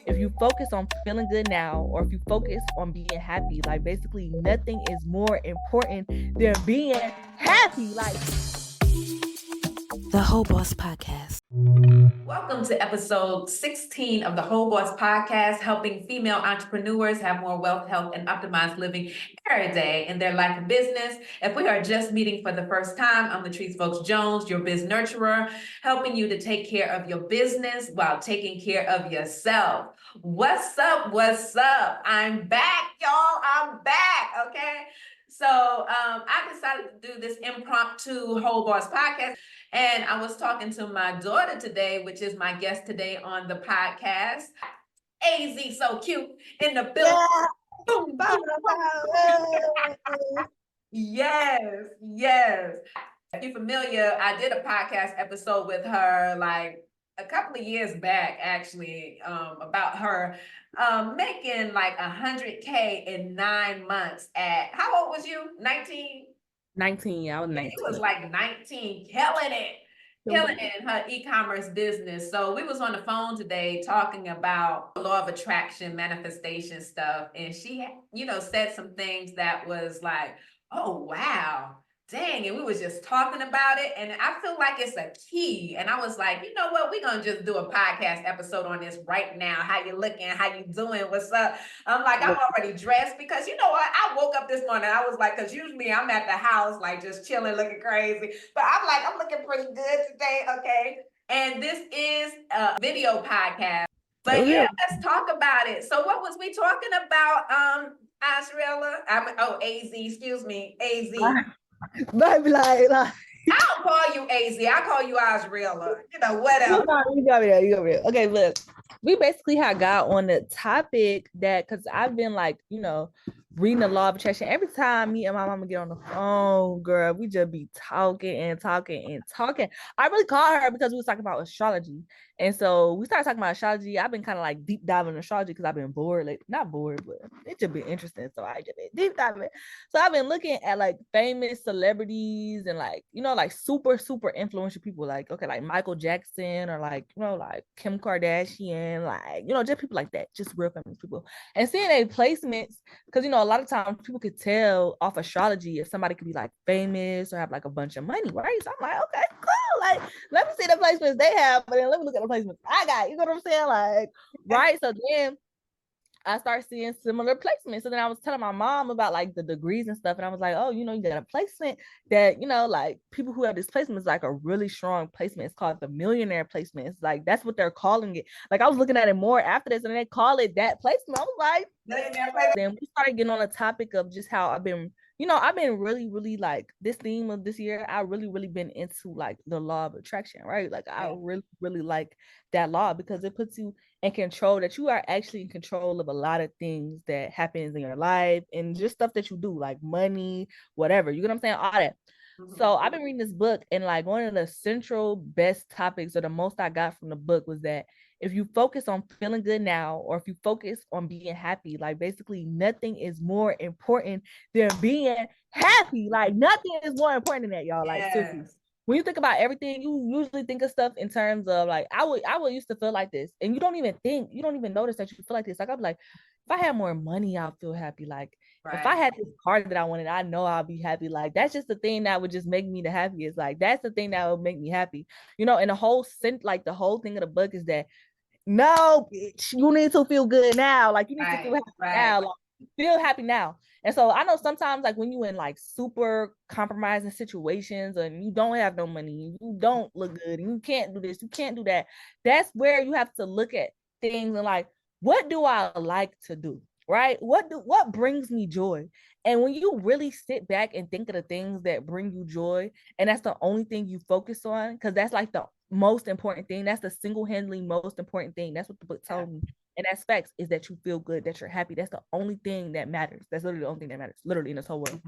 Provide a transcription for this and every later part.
if you focus on feeling good now, or if you focus on being happy, like basically nothing is more important than being happy. Like The Whole Boss Podcast. Welcome to episode 16 of the Whole Boss Podcast, helping female entrepreneurs have more wealth, health, and optimized living every day in their life and business. If we are just meeting for the first time, I'm Latrice Folks-Jones, your biz nurturer, helping you to take care of your business while taking care of yourself. What's up? What's up? I'm back, y'all. I'm back, okay? So I decided to do this impromptu Whole Boss Podcast. And I was talking to my daughter today, which is my guest today on the podcast. Azsocute in the building. Yeah. Boom, boom, boom. Yes. If you're familiar, I did a podcast episode with her like a couple of years back, actually, about her making like $100K in 9 months at, how old was you? 19? 19, yeah, I was 19. It was like 19, killing it in her e-commerce business. So we was on the phone today talking about law of attraction, manifestation stuff. And she, said some things that was like, oh, wow. Dang, and we was just talking about it, and I feel like it's a key. And I was like, you know what? We're gonna just do a podcast episode on this right now. How you looking? How you doing? What's up? I'm like, I'm already dressed because you know what? I woke up this morning. I was like, because usually I'm at the house, like just chilling, looking crazy. But I'm like, I'm looking pretty good today, okay? And this is a video podcast. But yeah, let's talk about it. So what was we talking about, Azriela? AZ, excuse me, AZ. Baby, like I don't call you AZ. I call you Azriela. Whatever. You got me there. Okay, look. We basically had got on the topic that because I've been like, reading the law of attraction. Every time me and my mama get on the phone, girl, we just be talking. I really called her because we was talking about astrology. And so we started talking about astrology. I've been kind of like deep diving in astrology because I've been bored, like not bored, but it just been interesting. So I just been deep diving. So I've been looking at like famous celebrities and like, like super, super influential people, like, okay, like Michael Jackson or like, like Kim Kardashian, like, just people like that, just real famous people. And seeing their placements, because, a lot of times people could tell off astrology if somebody could be like famous or have like a bunch of money, right? So I'm like, okay, cool. Like, let me see the placements they have, but then let me look at the placements I got. You know what I'm saying? Like, right? So then I started seeing similar placements. So then I was telling my mom about like the degrees and stuff. And I was like, oh, you got a placement that, like people who have this placement is like a really strong placement. It's called the millionaire placement. It's like, that's what they're calling it. Like I was looking at it more after this and they call it that placement. I was like, then we started getting on the topic of just how I've been really, really like this theme of this year. I really been into like the law of attraction, right? Like I really, really like that law because it puts you in control, that you are actually in control of a lot of things that happens in your life and just stuff that you do, like money, whatever. You know what I'm saying? All that. So I've been reading this book and like one of the central best topics or the most I got from the book was that if you focus on feeling good now, or if you focus on being happy, like basically nothing is more important than being happy. Like nothing is more important than that, y'all. Like seriously. When you think about everything, you usually think of stuff in terms of like, I would used to feel like this, and you don't even notice that you feel like this. Like I'm like, if I had more money, I'll feel happy. Like if I had this car that I wanted, I know I'll be happy. Like that's just the thing that would just make me the happiest. Like that's the thing that would make me happy. And the whole thing of the book is that no, bitch, you need to feel good now. Like you need to feel happy now. Like, feel happy now. And so I know sometimes like when you in like super compromising situations and you don't have no money, you don't look good, and you can't do this, you can't do that. That's where you have to look at things and like, what do I like to do? Right? What brings me joy? And when you really sit back and think of the things that bring you joy, and that's the only thing you focus on, because that's like the most important thing. That's the single-handedly most important thing. That's what the book told me. And that's facts, is that you feel good, that you're happy. That's the only thing that matters. That's literally the only thing that matters, literally in this whole world.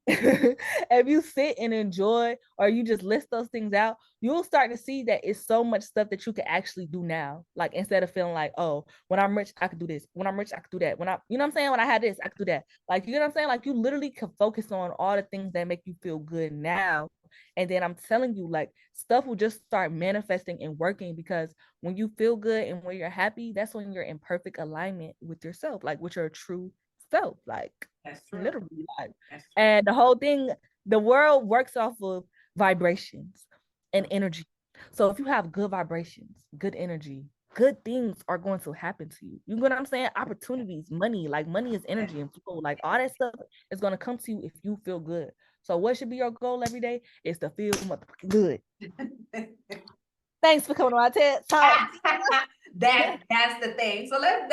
If you sit and enjoy, or you just list those things out, you'll start to see that it's so much stuff that you can actually do now. Like instead of feeling like, oh, when I'm rich, I could do this. When I'm rich, I could do that. When I'm saying, when I had this, I could do that. Like, you know what I'm saying? Like you literally can focus on all the things that make you feel good now. And then I'm telling you, like, stuff will just start manifesting and working, because when you feel good and when you're happy, that's when you're in perfect alignment with yourself, like with your true self, like That's true. literally, like. That's true. And the whole thing, the world works off of vibrations and energy. So if you have good vibrations, good energy, good things are going to happen to you. You know what I'm saying? Opportunities, money, like money is energy and flow. Like all that stuff is going to come to you if you feel good. So what should be your goal every day is to feel motherfucking good. Thanks for coming on my TED Talk. That's the thing. So let's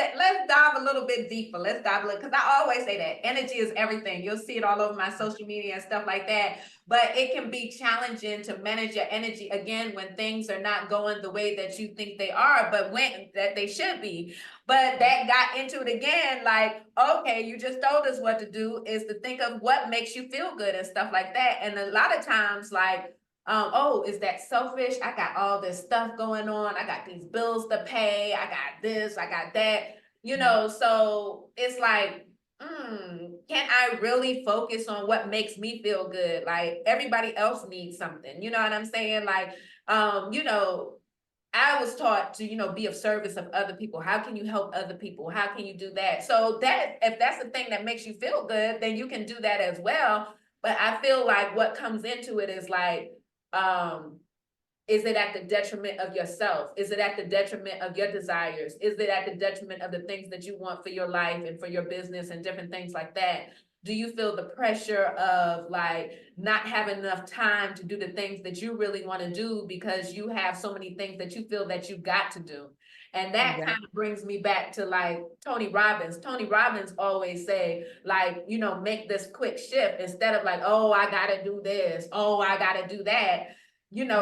dive a little bit deeper. Let's dive a little, because I always say that energy is everything. You'll see it all over my social media and stuff like that. But it can be challenging to manage your energy again when things are not going the way that you think they are, but when that they should be. But that got into it again, like, okay, you just told us what to do is to think of what makes you feel good and stuff like that. And a lot of times, like, oh, is that selfish? I got all this stuff going on. I got these bills to pay. I got this, I got that, so it's like, can I really focus on what makes me feel good? Like everybody else needs something, you know what I'm saying? Like, I was taught to, be of service of other people. How can you help other people? How can you do that? So that if that's the thing that makes you feel good, then you can do that as well. But I feel like what comes into it is like, um, is it at the detriment of yourself? Is it at the detriment of your desires? Is it at the detriment of the things that you want for your life and for your business and different things like that? Do you feel the pressure of like not having enough time to do the things that you really want to do because you have so many things that you feel that you got to do? And that Exactly. kind of brings me back to like Tony Robbins. Tony Robbins always say, like, make this quick shift instead of like, oh, I gotta do this, oh, I gotta do that.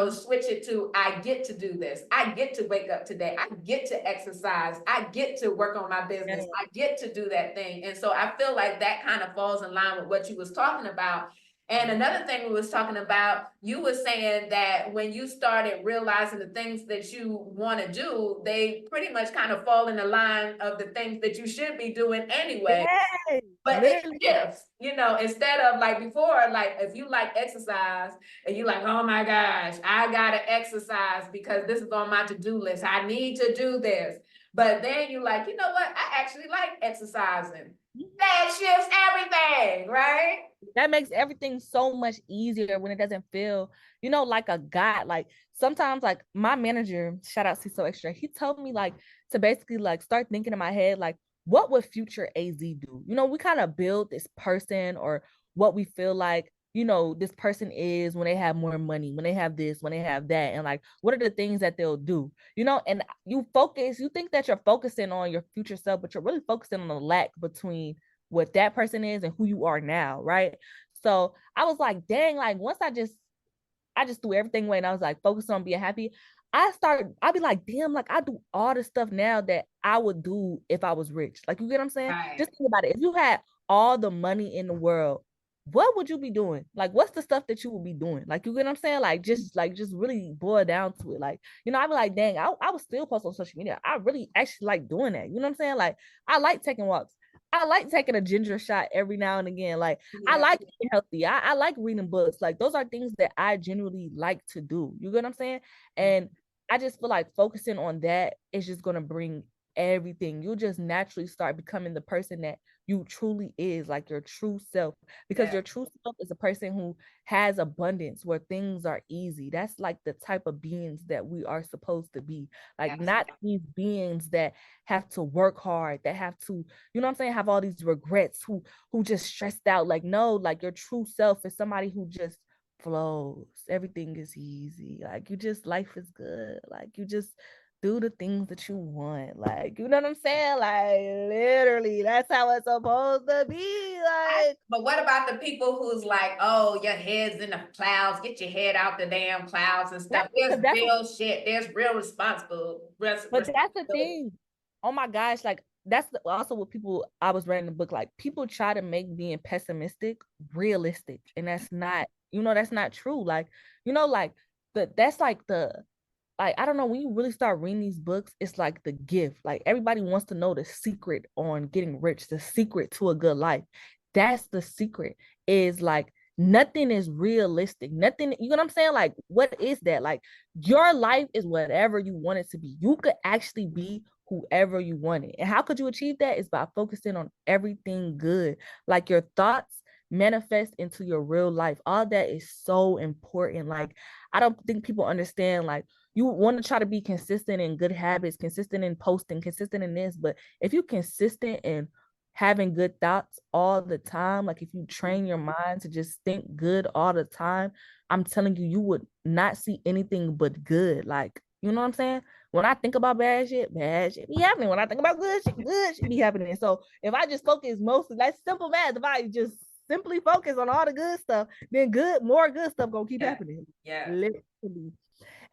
Switch it to, I get to do this. I get to wake up today. I get to exercise. I get to work on my business. I get to do that thing. And so I feel like that kind of falls in line with what you was talking about. And another thing we was talking about, you were saying that when you started realizing the things that you want to do, they pretty much kind of fall in the line of the things that you should be doing anyway. Yes, But it literally. shifts, instead of like before, like if you like exercise and you like, oh my gosh, I gotta exercise because this is on my to-do list. I need to do this. But then you like, you know what? I actually like exercising. That shifts everything, right? That makes everything so much easier when it doesn't feel, like a god. Like sometimes, like my manager, shout out CISO Extra, he told me like to basically like start thinking in my head, like, what would future AZ do? We kind of build this person or what we feel like, this person is when they have more money, when they have this, when they have that, and like what are the things that they'll do, and you think that you're focusing on your future self, but you're really focusing on the lack between what that person is and who you are now, right? So I was like, dang, like once I just threw everything away and I was like focused on being happy. I'd be like, damn, like I do all the stuff now that I would do if I was rich. Like, you get what I'm saying? Right. Just think about it. If you had all the money in the world, what would you be doing? Like, what's the stuff that you would be doing? Like, you get what I'm saying? Like just really boil down to it. Like, I'd be like, dang, I would still post on social media. I really actually like doing that. You know what I'm saying? Like, I like taking walks. I like taking a ginger shot every now and again. Like, I Yeah. like eating healthy. I like reading books. Like, those are things that I genuinely like to do. You get what I'm saying? And I just feel like focusing on that is just going to bring everything. You'll just naturally start becoming the person that you truly is, like your true self, because Yeah. your true self is a person who has abundance, where things are easy. That's like the type of beings that we are supposed to be. Like, not Absolutely. these beings that have to work hard, that have to, you know what I'm saying, have all these regrets, who just stressed out. Like, no, like your true self is somebody who just flows. Everything is easy. Like, life is good. Like, you just do the things that you want. Like, you know what I'm saying? Like, literally, that's how it's supposed to be. Like, But what about the people who's like, oh, your head's in the clouds, get your head out the damn clouds and that's stuff? There's because that's real shit. There's real but that's the responsibility. thing. Oh my gosh, like also what people, I was reading the book, like people try to make being pessimistic realistic, and that's not, that's not true. Like, like that's like I don't know, when you really start reading these books, it's like the gift. Like, everybody wants to know the secret on getting rich, the secret to a good life. That's the secret, is like nothing is realistic. Nothing, you know what I'm saying? Like, what is that? Like, your life is whatever you want it to be. You could actually be whoever you want it. And how could you achieve that? Is by focusing on everything good. Like, your thoughts manifest into your real life. All that is so important. Like, I don't think people understand, like, you want to try to be consistent in good habits, consistent in posting, consistent in this, but if you're consistent in having good thoughts all the time, like if you train your mind to just think good all the time, I'm telling you, you would not see anything but good. Like, you know what I'm saying? When I think about bad shit be happening. When I think about good shit be happening. So if I just focus mostly, that's simple math. If I just simply focus on all the good stuff, then more good stuff gonna keep happening. Yeah. Literally.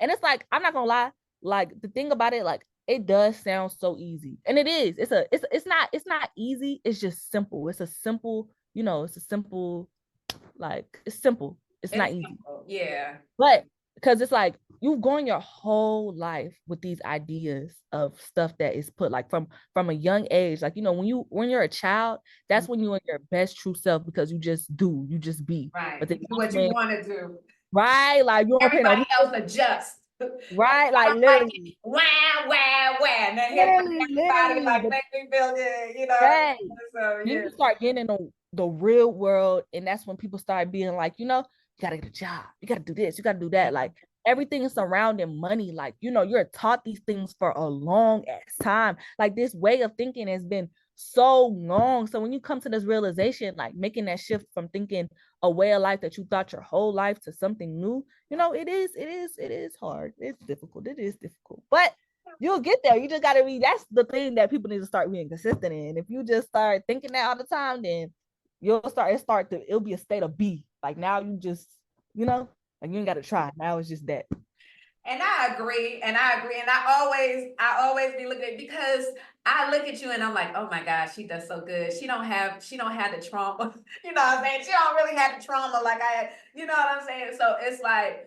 And it's like, I'm not gonna lie, like the thing about it, like it does sound so easy. And it is. It's not easy, it's just simple. It's a simple, it's a simple, like it's simple. It's not It's easy. simple. Yeah. But because it's like you've gone your whole life with these ideas of stuff that is put like from a young age. Like, when you're a child, that's when you're in your best true self because you just be. Right. But then You do what you want to do. right, like you don't pay no Everybody else adjust. right, like Like, literally. wow, wow, wow. And then everybody Literally, like make me feel good, you know. right. So Then yeah. you start getting in the real world, and that's when people start being like, you gotta get a job, you gotta do this, you gotta do that. Like everything is surrounding money. Like, you're taught these things for a long ass time. Like this way of thinking has been so long. So when you come to this realization, like making that shift from thinking a way of life that you thought your whole life to something new, it is hard. It's difficult. It is difficult. But you'll get there. You just gotta be. That's the thing that people need to start being consistent in. If you just start thinking that all the time, then it'll be a state of B. Like now you just, like you ain't gotta try. Now it's just that. And I agree, and I agree, and I always be looking at, because I look at you and I'm like, oh my gosh, she does so good. She don't have the trauma, you know what I'm saying? She don't really have the trauma like I had, you know what I'm saying? So it's like,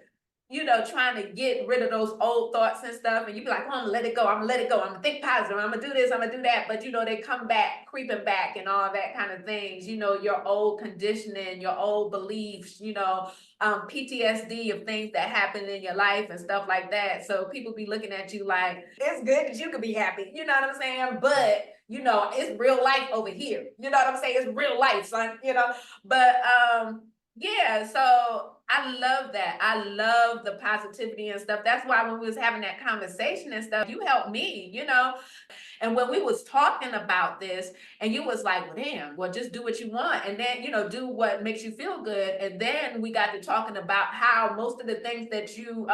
trying to get rid of those old thoughts and stuff, and you be like, oh, I'm gonna let it go, I'm gonna let it go, I'm gonna think positive, I'm gonna do this, I'm gonna do that, but they come back, creeping back, and all that kind of things. Your old conditioning, your old beliefs, PTSD of things that happened in your life and stuff like that. So people be looking at you like, it's good that you could be happy, you know what I'm saying? But it's real life over here. You know what I'm saying? It's real life, son. But yeah, so I love that. I love the positivity and stuff. That's why when we was having that conversation and stuff, you helped me. And when we was talking about this, and you was like, well, damn, well, just do what you want. And then, do what makes you feel good. And then we got to talking about how most of the things that you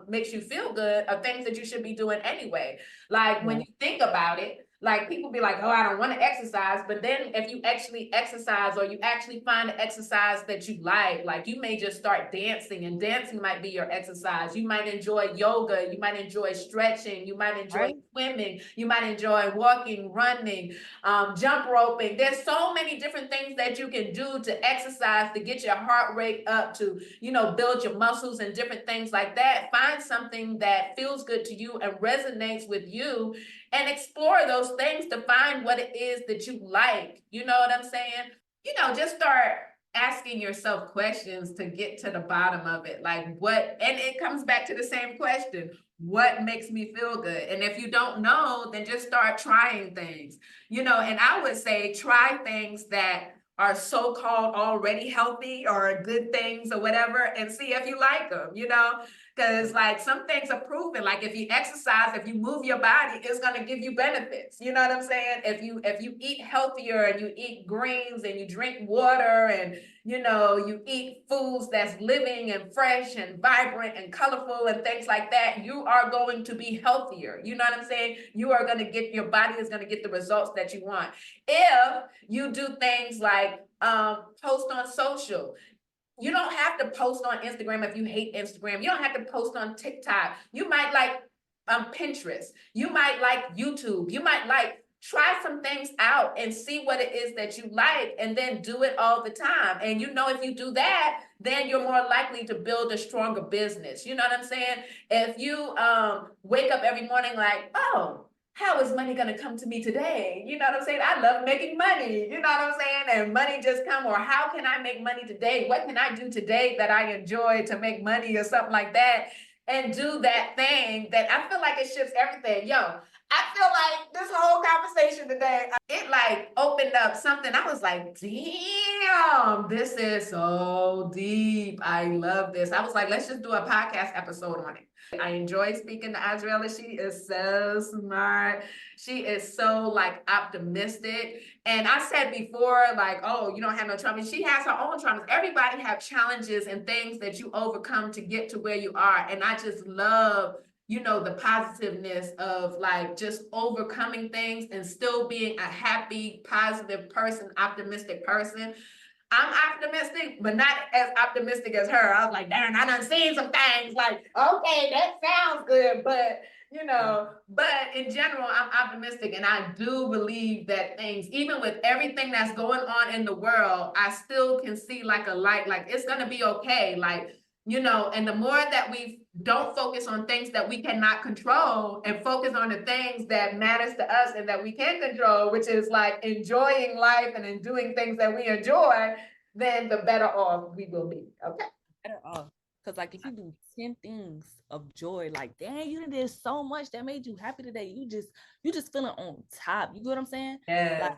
makes you feel good are things that you should be doing anyway. Like when you think about it, like people be like, oh, I don't want to exercise. But then if you actually exercise, or you actually find an exercise that you like you may just start dancing, and dancing might be your exercise. You might enjoy yoga. You might enjoy stretching. You might enjoy Right. swimming. You might enjoy walking, running, jump roping. There's so many different things that you can do to exercise, to get your heart rate up, to, build your muscles and different things like that. Find something that feels good to you and resonates with you, and explore those things to find what it is that you like. You know what I'm saying? Just start asking yourself questions to get to the bottom of it. Like what, and it comes back to the same question: what makes me feel good? And if you don't know, then just start trying things. And I would say try things that are so-called already healthy or good things or whatever, and see if you like them. Because like some things are proven. Like if you exercise, if you move your body, it's gonna give you benefits. You know what I'm saying? If you eat healthier, and you eat greens, and you drink water, and you eat foods that's living and fresh and vibrant and colorful and things like that, you are going to be healthier. You know what I'm saying? Your body is gonna get the results that you want. If you do things like post on social, you don't have to post on Instagram if you hate Instagram. You don't have to post on TikTok. You might like Pinterest. You might like YouTube. You might try some things out and see what it is that you like, and then do it all the time. And if you do that, then you're more likely to build a stronger business. You know what I'm saying? If you wake up every morning like, oh, how is money going to come to me today? You know what I'm saying? I love making money. You know what I'm saying? And money just come, or how can I make money today? What can I do today that I enjoy to make money or something like that? And do that thing that I feel like it shifts everything. Yo, I feel like this whole conversation today, it like opened up something. I was like, damn, this is so deep. I love this. I was like, let's just do a podcast episode on it. I enjoy speaking to Azriela. She is so smart. She is so like optimistic. And I said before, like, oh, you don't have no trauma. She has her own traumas. Everybody have challenges and things that you overcome to get to where you are. And I just love, you know, the positiveness of like just overcoming things and still being a happy, positive person, optimistic person. I'm optimistic, but not as optimistic as her. I was like, darn, I done seen some things. Like, okay, that sounds good, but you know, but in general, I'm optimistic, and I do believe that things, even with everything that's going on in the world, I still can see like a light. Like it's gonna be okay. Like, you know, and the more that we don't focus on things that we cannot control and focus on the things that matters to us and that we can control, which is like enjoying life and doing things that we enjoy, then the better off we will be. Okay. Better off. Because like if you do 10 things of joy, like dang, you did so much that made you happy today. You just feeling on top. You get what I'm saying? Like Yeah.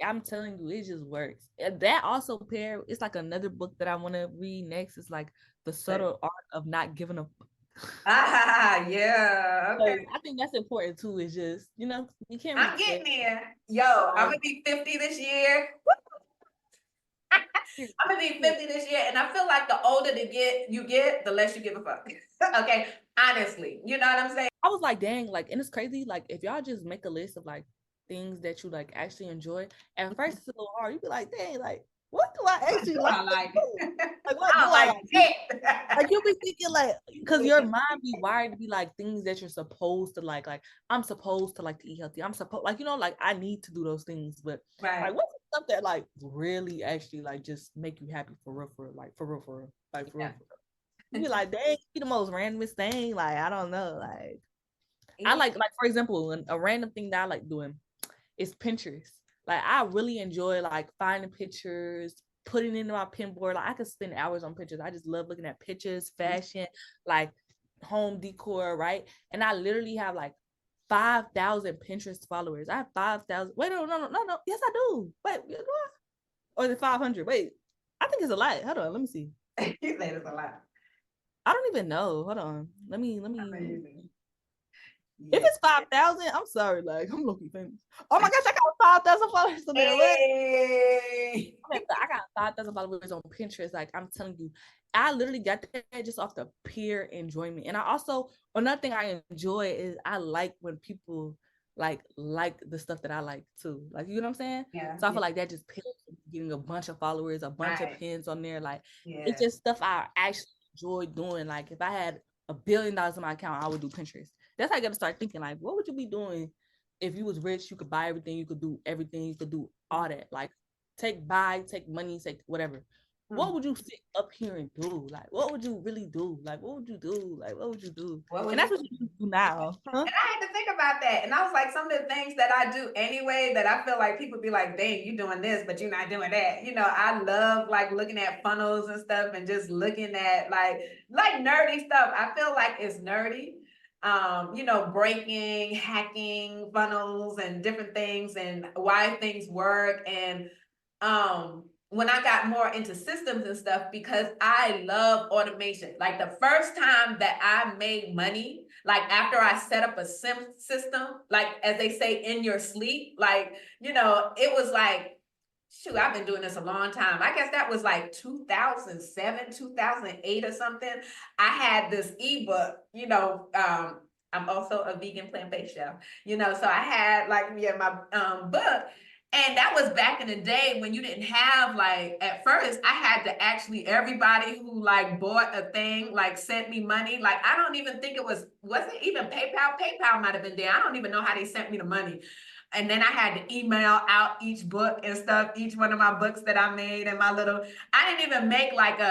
I'm telling you, it just works. And that also pair, it's like another book that I want to read next. It's like The Subtle Art of Not Giving a Ah, yeah. Okay. I think that's important too. Is just, you can't really I'm tell. getting there. Yo, I'm gonna be 50 this year. I'm gonna be 50 this year, and I feel like the older you get, the less you give a fuck. Okay, honestly, you know what I'm saying? I was like, dang, like, and it's crazy. Like, if y'all just make a list of like things that you like actually enjoy, at first it's a little hard. You be like, dang, like, what do I What actually do like I to like? do? Like, what I do don't I like like? shit. Like, you'll be thinking like, because your mind be wired to be like things that you're supposed to like. Like, I'm supposed to like to eat healthy. I'm supposed, like, like I need to do those things. But Right. like, what's the stuff that like really actually like just make you happy for real, like for real, like for real. Yeah. You be like, dang, be the most randomest thing. Like, I don't know. Like, I Yeah. like for example, a random thing that I like doing is Pinterest. Like, I really enjoy like finding pictures, putting into my pinboard. Like, I could spend hours on pictures. I just love looking at pictures, fashion, like home decor, right? And I literally have like 5,000 Pinterest followers. I have 5,000. Wait, no. Yes, I do. Wait, or is it 500? Wait, I think it's a lot. Hold on, let me see. You say this a lot. I don't even know. Hold on. Let me. Amazing. If Yeah. it's 5,000, I'm sorry. Like, I'm low-key famous. Oh my gosh, I got 5,000 followers on there. What? Hey. I got 5,000 followers on Pinterest. Like, I'm telling you, I literally got that just off the pure enjoyment. And I also, another thing I enjoy is I like when people like the stuff that I like too. Like, you know what I'm saying? Yeah. So I Yeah. feel like that just pills getting a bunch of followers, a bunch of Right. pins on there. Like, it's Yeah. just stuff I actually enjoy doing. Like, if I had $1 billion in my account, I would do Pinterest. That's how I got to start thinking. Like, what would you be doing if you was rich? You could buy everything, you could do everything, you could do all that. Like, take money, take whatever. What would you sit up here and do? Like, what would you really do? Like, what would you do? Like, what would you do? What And would that's you what you do now. Huh? And I had to think about that. And I was like, some of the things that I do anyway, that I feel like people be like, dang, you doing this, but you're not doing that. You know, I love like looking at funnels and stuff and just looking at like nerdy stuff. I feel like it's nerdy. You know, breaking, hacking funnels and different things and why things work. And when I got more into systems and stuff, because I love automation. Like the first time that I made money, like after I set up a sim system, like as they say, in your sleep, like, you know, it was like, shoot, I've been doing this a long time. I guess that was like 2007, 2008 or something. I had this ebook, you know, I'm also a vegan plant-based chef, you know, so I had like, yeah, my book. And that was back in the day when you didn't have like, at first I had to actually, everybody who like bought a thing, like sent me money. Like, I don't even think was it even PayPal? PayPal might've been there. I don't even know how they sent me the money. And then I had to email out each book and stuff, each one of my books that I made and my little, I didn't even make like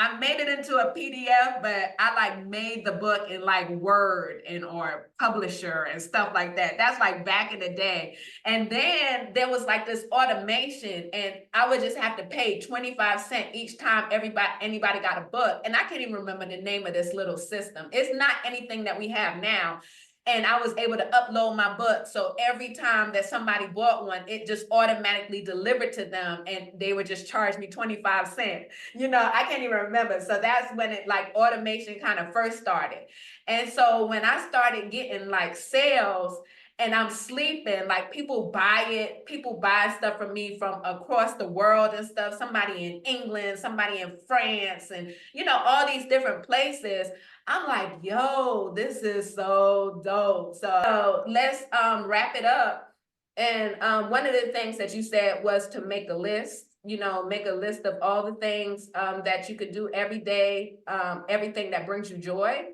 I made it into a PDF, but I like made the book in like Word and or Publisher and stuff like that. That's like back in the day. And then there was like this automation, and I would just have to pay 25 cents each time anybody got a book. And I can't even remember the name of this little system. It's not anything that we have now. And I was able to upload my book. So every time that somebody bought one, it just automatically delivered to them, and they would just charge me 25 cents. I can't even remember. So that's when it like automation kind of first started. And so when I started getting like sales and I'm sleeping, like people buy stuff from me from across the world and stuff, somebody in England, somebody in France, and all these different places. I'm like, yo, this is so dope. So let's wrap it up. And one of the things that you said was to make a list, make a list of all the things that you could do every day, everything that brings you joy,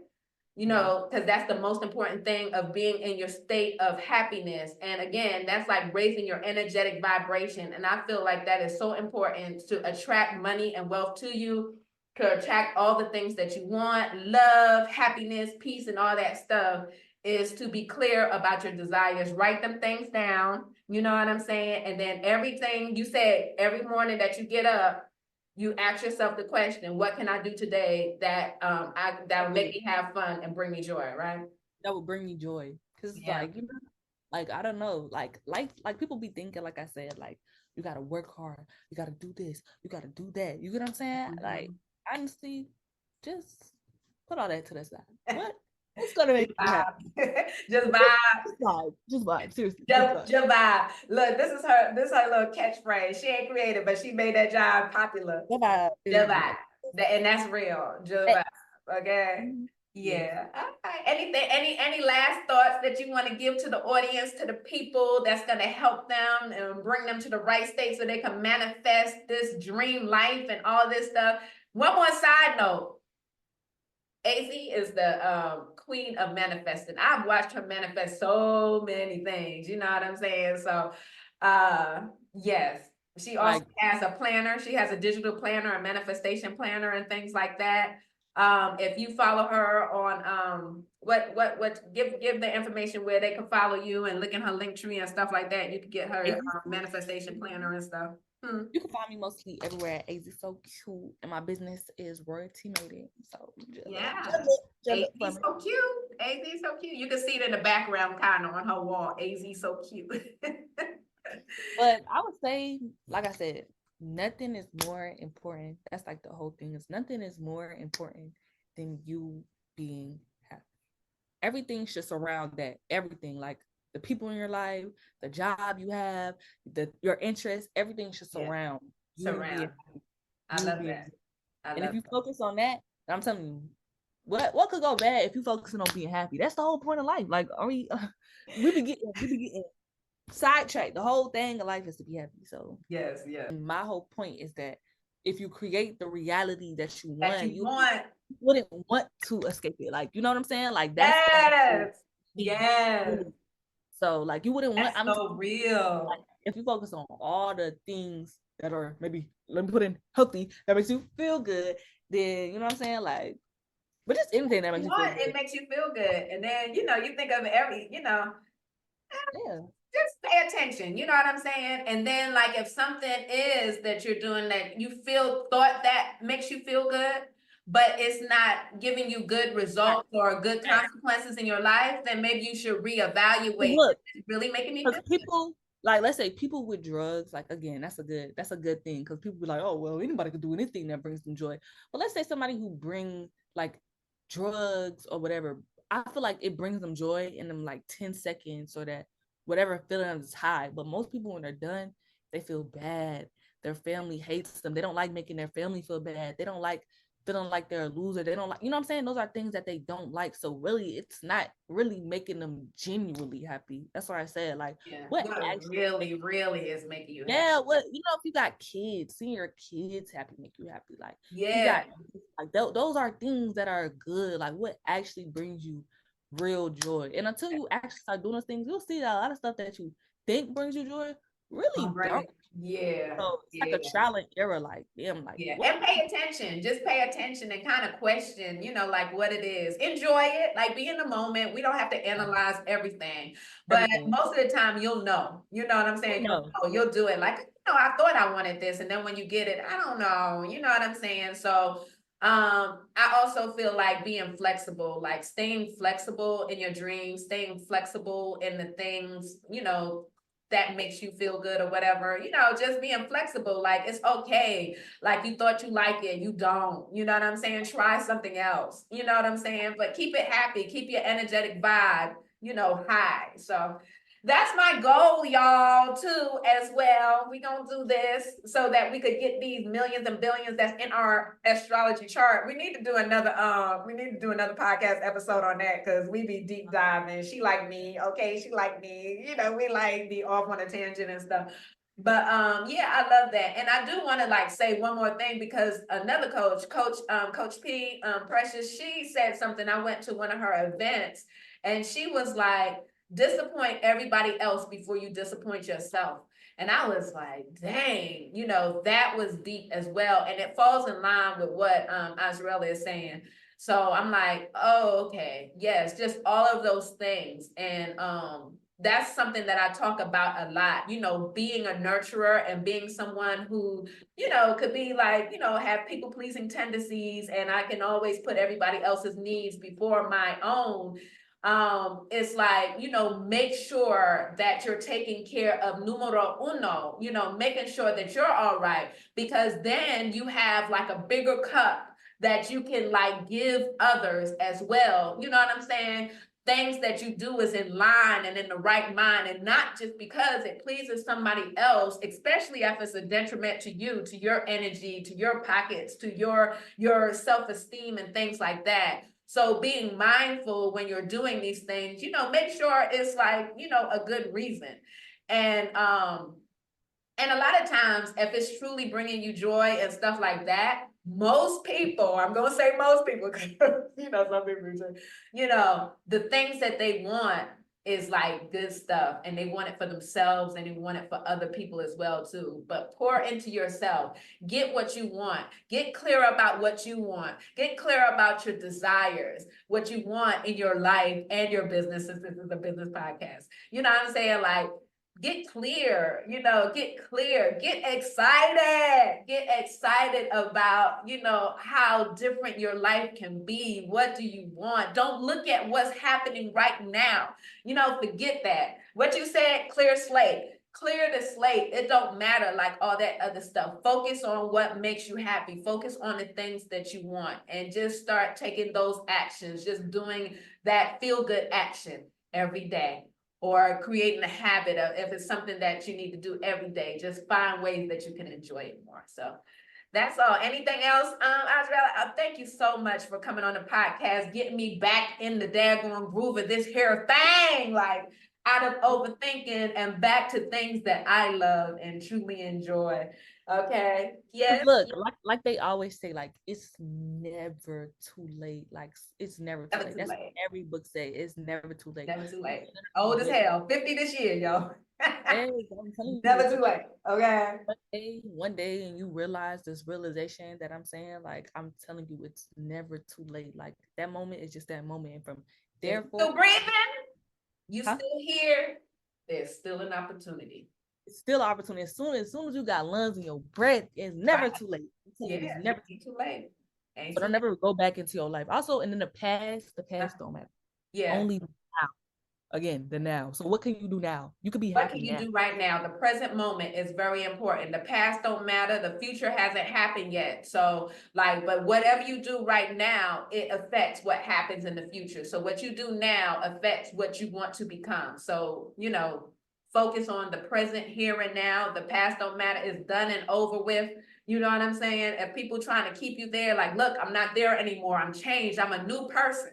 because that's the most important thing of being in your state of happiness. And again, that's like raising your energetic vibration. And I feel like that is so important to attract money and wealth to you, to attract all the things that you want, love, happiness, peace, and all that stuff, is to be clear about your desires. Write them things down, you know what I'm saying? And then everything you said, every morning that you get up, you ask yourself the question, what can I do today that that will make me have fun and bring me joy, right? That would bring me joy. Because Yeah. like I don't know, like people be thinking, like I said, like you gotta work hard, you gotta do this, you gotta do that. You get what I'm saying? Mm-hmm. Like honestly, just put all that to the side. What's gonna make you happy? Just vibe. Just vibe. Seriously. Just vibe. Look, this is her little catchphrase. She ain't creative, but she made that job popular. Just vibe. And that's real. Just vibe. Okay. Yeah. Okay. Anything, any last thoughts that you want to give to the audience, to the people, that's going to help them and bring them to the right state so they can manifest this dream life and all this stuff? One more side note. AZ is the queen of manifesting. I've watched her manifest so many things. You know what I'm saying? So, yes. She also has a planner. She has a digital planner, a manifestation planner, and things like that. If you follow her on give the information where they can follow you and look in her link tree and stuff like that. You can get her manifestation planner and stuff. You can find me mostly everywhere at Azsocute, and my business is royalty mating. So AZ so cute. AZ so cute. You can see it in the background, kind of on her wall. AZ so cute. But I would say, like I said, nothing is more important. That's like the whole thing. Is nothing is more important than you being happy. Everything should surround that. Everything, like the people in your life, the job you have, your interests, everything should surround. Surround. I love that. And if you focus on that, I'm telling you, what could go bad if you focusing on being happy? That's the whole point of life. Like, we be getting sidetracked. The whole thing of life is to be happy. So yes. And my whole point is that if you create the reality that you want, you wouldn't want to escape it. Like, you know what I'm saying? Like that's yes. So like you wouldn't want. That's so real. Like, if you focus on all the things that are maybe, let me put in, healthy, that makes you feel good, then you know what I'm saying? Like, but just anything that makes you feel good. It makes you feel good, and then you think of every just pay attention, you know what I'm saying? And then like if something is that you're doing that you thought that makes you feel good, but it's not giving you good results or good consequences in your life, then maybe you should reevaluate. Look, it's really making me feel people good. Like, let's say people with drugs, like, again, that's a good thing, because people be like, oh, well, anybody can do anything that brings them joy. But let's say somebody who bring like drugs or whatever, I feel like it brings them joy in them like 10 seconds, so that whatever feeling is high. But most people, when they're done, they feel bad. Their family hates them. They don't like making their family feel bad. They don't like feeling like they're a loser. They don't like, you know what I'm saying? Those are things that they don't like. So really, it's not really making them genuinely happy. That's what I said. Like, what actually really is making you happy? Yeah, what, if you got kids, seeing your kids happy make you happy. Like, those are things that are good. Like, what actually brings you real joy. And until you actually start doing those things, you'll see that a lot of stuff that you think brings you joy really don't. Yeah, So it's like yeah. a trial and error, like damn, like Yeah, what? and pay attention. Just pay attention and kind of question, like what it is. Enjoy it, like be in the moment. We don't have to analyze everything, but Everything. most of the time you'll know. You know what I'm saying? You'll No. know. You'll do it. Like, I thought I wanted this, and then when you get it, I don't know. You know what I'm saying? So, I also feel like being flexible, like staying flexible in your dreams, staying flexible in the things, that makes you feel good or whatever, just being flexible. Like it's okay. Like you thought you like it, you don't. You know what I'm saying? Try something else. You know what I'm saying? But keep it happy, keep your energetic vibe, high. So that's my goal, y'all, too, as well. We gonna do this so that we could get these millions and billions that's in our astrology chart. We need to do another podcast episode on that because we be deep diving. She like me, okay? She like me. We like be off on a tangent and stuff. But yeah, I love that. And I do want to like say one more thing because another coach P, Precious, she said something. I went to one of her events and she was like, disappoint everybody else before you disappoint yourself. And I was like, dang, that was deep as well. And it falls in line with what Azrael is saying. So I'm like, oh, okay. Yes, just all of those things. And that's something that I talk about a lot, being a nurturer and being someone who, could be like, have people pleasing tendencies. And I can always put everybody else's needs before my own. It's like, make sure that you're taking care of numero uno, making sure that you're all right, because then you have like a bigger cup that you can like give others as well. You know what I'm saying? Things that you do is in line and in the right mind, and not just because it pleases somebody else, especially if it's a detriment to you, to your energy, to your pockets, to your self-esteem and things like that. So being mindful when you're doing these things, make sure it's like, a good reason. And a lot of times, if it's truly bringing you joy and stuff like that, most people, I'm going to say most people, because, some people say, the things that they want is like good stuff, and they want it for themselves and they want it for other people as well too. But pour into yourself, get what you want, get clear about what you want, get clear about your desires, what you want in your life and your business, since this is a business podcast. You know what I'm saying? Like, get clear, get excited about, how different your life can be. What do you want? Don't look at what's happening right now. Forget that. What you said, clear slate. Clear the slate. It don't matter like all that other stuff. Focus on what makes you happy. Focus on the things that you want and just start taking those actions, just doing that feel good action every day, or creating a habit of, if it's something that you need to do every day, just find ways that you can enjoy it more. So that's all. Anything else, Azrael? Thank you so much for coming on the podcast, getting me back in the daggone groove of this here thing, like out of overthinking and back to things that I love and truly enjoy. Okay. Yes. Look, like they always say, like it's never too late. Like it's never too Never late. too That's what late. every book say. It's never too late. Never too You late. literally Old as just hell. 50 this year, yo. yes, I'm telling you, Never it's too late. Okay. one day, and you realize this realization that I'm saying. Like I'm telling you, it's never too late. Like that moment is just that moment, and from If you're therefore, still breathing, you huh? still here, there's still an opportunity. It's still opportunity. As soon as you got lungs in your breath, it's never Right. too late. I'm telling you, it's Yeah, never too ain't late. too late. Ain't So too don't late. never go back into your life. Also, and then the Uh, past don't matter. yeah. Only now. Again, the now. So what can you do now? You could be What happy can you now. do right now? The present moment is very important. The past don't matter. The future hasn't happened yet. So like, but whatever you do right now, it affects what happens in the future. So what you do now affects what you want to become. So, focus on the present here and now. The past don't matter. It's done and over with. You know what I'm saying? If people trying to keep you there, like, look, I'm not there anymore. I'm changed. I'm a new person.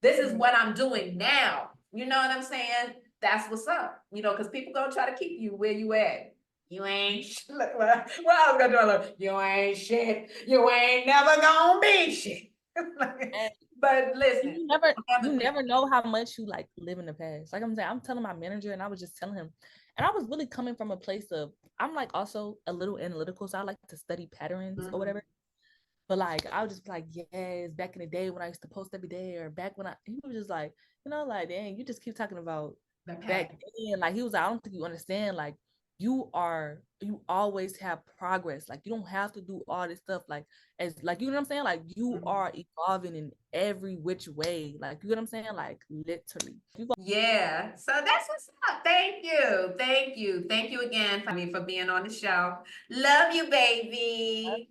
This is what I'm doing now. You know what I'm saying? That's what's up. Because people gonna try to keep you where you at. You ain't look, well, I was gonna do a little, you ain't shit. You ain't never gonna be shit. And But listen, you never I you never think. never know how much you like live in the past. Like I'm saying, I'm telling my manager, and I was just telling him, And I was really coming from a place of, I'm like also a little analytical, so I like to study patterns or Mhm. whatever. But like I was just like, yes, back in the day when I used to post every day, or back when he was just like, like, dang, you just keep talking about The back pattern. then. Like he was like, I don't think you understand. Like you always have progress. Like you don't have to do all this stuff. Like as like you know what I'm saying? Like you Mhm. are evolving in every which way. Like you know what I'm saying? Like literally. Yeah, so that's what's up. Thank you. Thank you. Thank you again for being on the show. Love you, baby.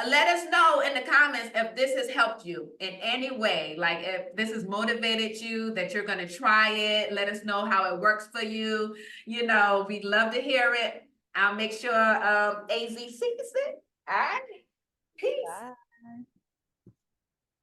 Let us know in the comments if this has helped you in any way. Like if this has motivated you that you're going to try it. Let us know how it works for you. You know, we'd love to hear it. I'll make sure AZ sees it. All right. Peace. Bye.